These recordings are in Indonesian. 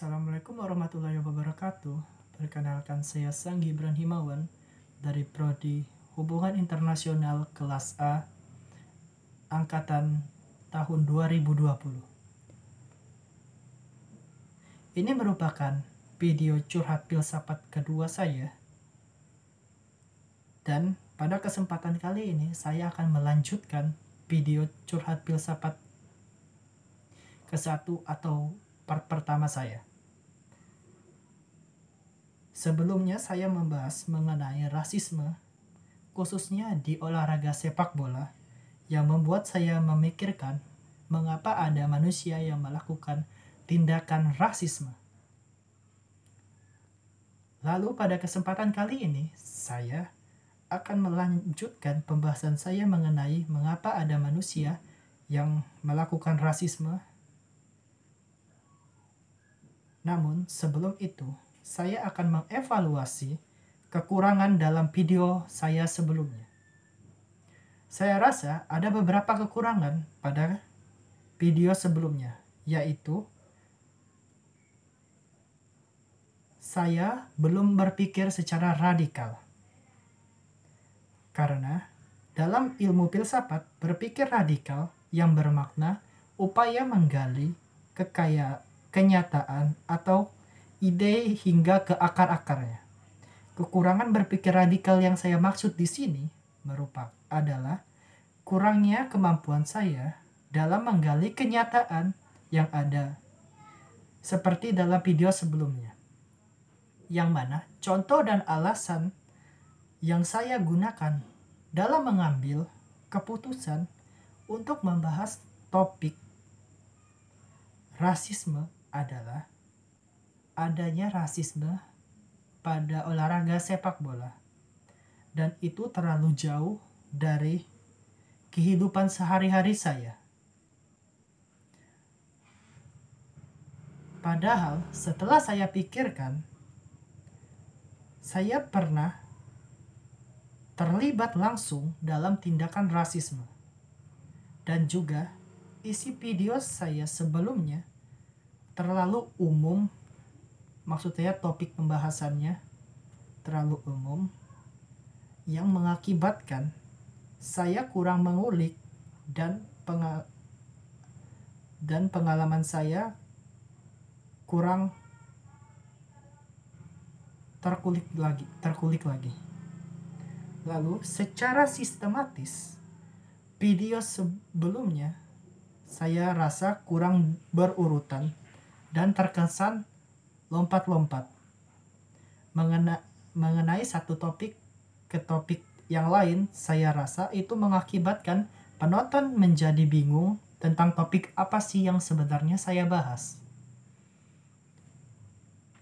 Assalamualaikum warahmatullahi wabarakatuh. Perkenalkan, saya Sang Gibran Himawan dari Prodi Hubungan Internasional kelas A angkatan tahun 2020. Ini merupakan video curhat filsafat kedua saya. Dan pada kesempatan kali ini saya akan melanjutkan video curhat filsafat ke-1 atau part pertama saya. Sebelumnya saya membahas mengenai rasisme, khususnya di olahraga sepak bola, yang membuat saya memikirkan mengapa ada manusia yang melakukan tindakan rasisme. Lalu pada kesempatan kali ini, saya akan melanjutkan pembahasan saya mengenai mengapa ada manusia yang melakukan rasisme. Namun sebelum itu, saya akan mengevaluasi kekurangan dalam video saya sebelumnya. Saya rasa ada beberapa kekurangan pada video sebelumnya, yaitu saya belum berpikir secara radikal. Karena dalam ilmu filsafat, berpikir radikal yang bermakna upaya menggali kenyataan atau ide hingga ke akar-akarnya. Kekurangan berpikir radikal yang saya maksud di sini adalah kurangnya kemampuan saya dalam menggali kenyataan yang ada, seperti dalam video sebelumnya, yang mana contoh dan alasan yang saya gunakan dalam mengambil keputusan untuk membahas topik rasisme adalah adanya rasisme pada olahraga sepak bola, dan itu terlalu jauh dari kehidupan sehari-hari saya. Padahal setelah saya pikirkan, saya pernah terlibat langsung dalam tindakan rasisme, dan juga isi video saya sebelumnya terlalu umum. Maksud saya topik pembahasannya terlalu umum, yang mengakibatkan saya kurang mengulik dan pengalaman saya kurang terkulik lagi. Lalu secara sistematis, video sebelumnya saya rasa kurang berurutan dan terkesan lompat-lompat mengenai satu topik ke topik yang lain. Saya rasa itu mengakibatkan penonton menjadi bingung tentang topik apa sih yang sebenarnya saya bahas.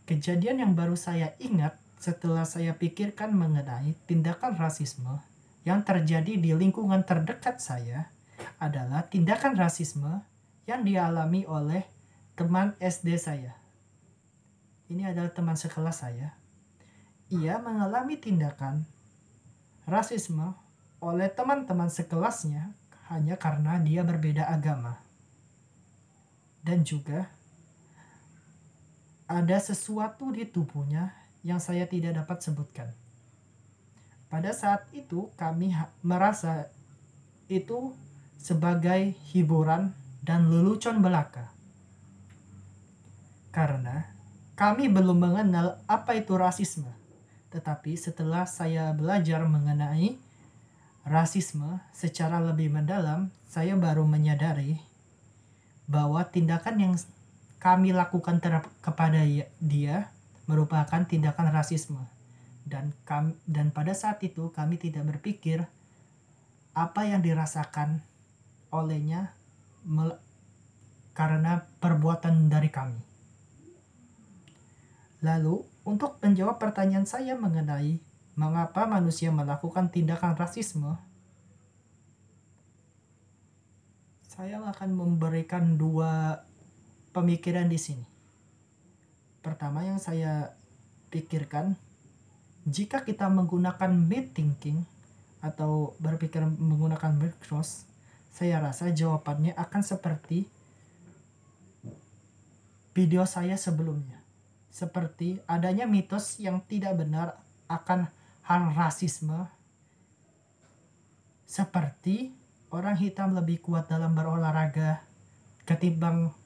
Kejadian yang baru saya ingat setelah saya pikirkan mengenai tindakan rasisme yang terjadi di lingkungan terdekat saya adalah tindakan rasisme yang dialami oleh teman SD saya. Ini adalah teman sekelas saya. Ia mengalami tindakan rasisme oleh teman-teman sekelasnya hanya karena dia berbeda agama. Dan juga ada sesuatu di tubuhnya yang saya tidak dapat sebutkan. Pada saat itu kami merasa itu sebagai hiburan dan lelucon belaka. Karena kami belum mengenal apa itu rasisme. Tetapi setelah saya belajar mengenai rasisme secara lebih mendalam, saya baru menyadari bahwa tindakan yang kami lakukan kepada dia merupakan tindakan rasisme. Dan pada saat itu kami tidak berpikir apa yang dirasakan olehnya karena perbuatan dari kami. Lalu, untuk menjawab pertanyaan saya mengenai mengapa manusia melakukan tindakan rasisme, saya akan memberikan dua pemikiran di sini. Pertama yang saya pikirkan, jika kita menggunakan mid thinking atau berpikir menggunakan backcross, saya rasa jawabannya akan seperti video saya sebelumnya. Seperti adanya mitos yang tidak benar akan hal rasisme. Seperti orang hitam lebih kuat dalam berolahraga ketimbang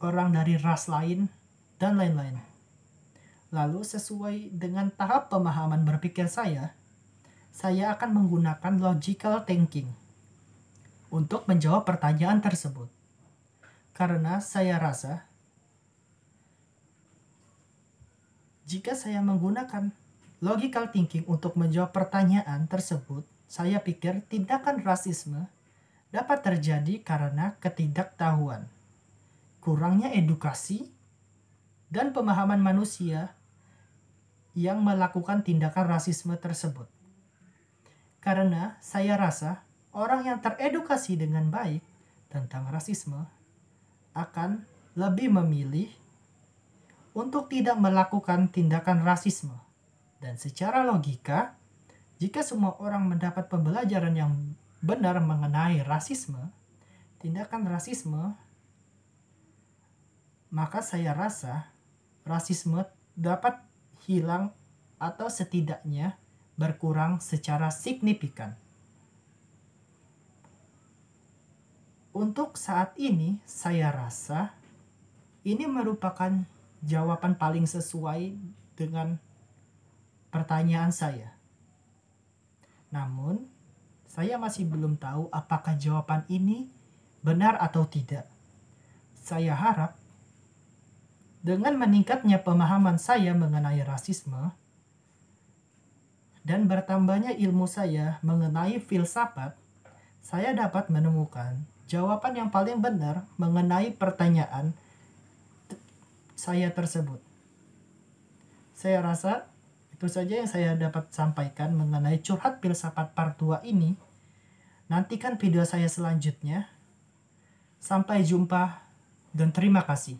orang dari ras lain, dan lain-lain. Lalu sesuai dengan tahap pemahaman berpikir saya akan menggunakan logical thinking untuk menjawab pertanyaan tersebut. Karena saya rasa jika saya menggunakan logical thinking untuk menjawab pertanyaan tersebut, saya pikir tindakan rasisme dapat terjadi karena ketidaktahuan, kurangnya edukasi, dan pemahaman manusia yang melakukan tindakan rasisme tersebut. Karena saya rasa orang yang teredukasi dengan baik tentang rasisme akan lebih memilih untuk tidak melakukan tindakan rasisme. Dan secara logika, jika semua orang mendapat pembelajaran yang benar mengenai rasisme, tindakan rasisme, maka saya rasa rasisme dapat hilang atau setidaknya berkurang secara signifikan. Untuk saat ini, saya rasa ini merupakan jawaban paling sesuai dengan pertanyaan saya. Namun, saya masih belum tahu apakah jawaban ini benar atau tidak. Saya harap dengan meningkatnya pemahaman saya mengenai rasisme dan bertambahnya ilmu saya mengenai filsafat, saya dapat menemukan jawaban yang paling benar mengenai pertanyaan saya tersebut. Saya rasa itu saja yang saya dapat sampaikan mengenai curhat filsafat part 2 ini. Nantikan video saya selanjutnya. Sampai jumpa dan terima kasih.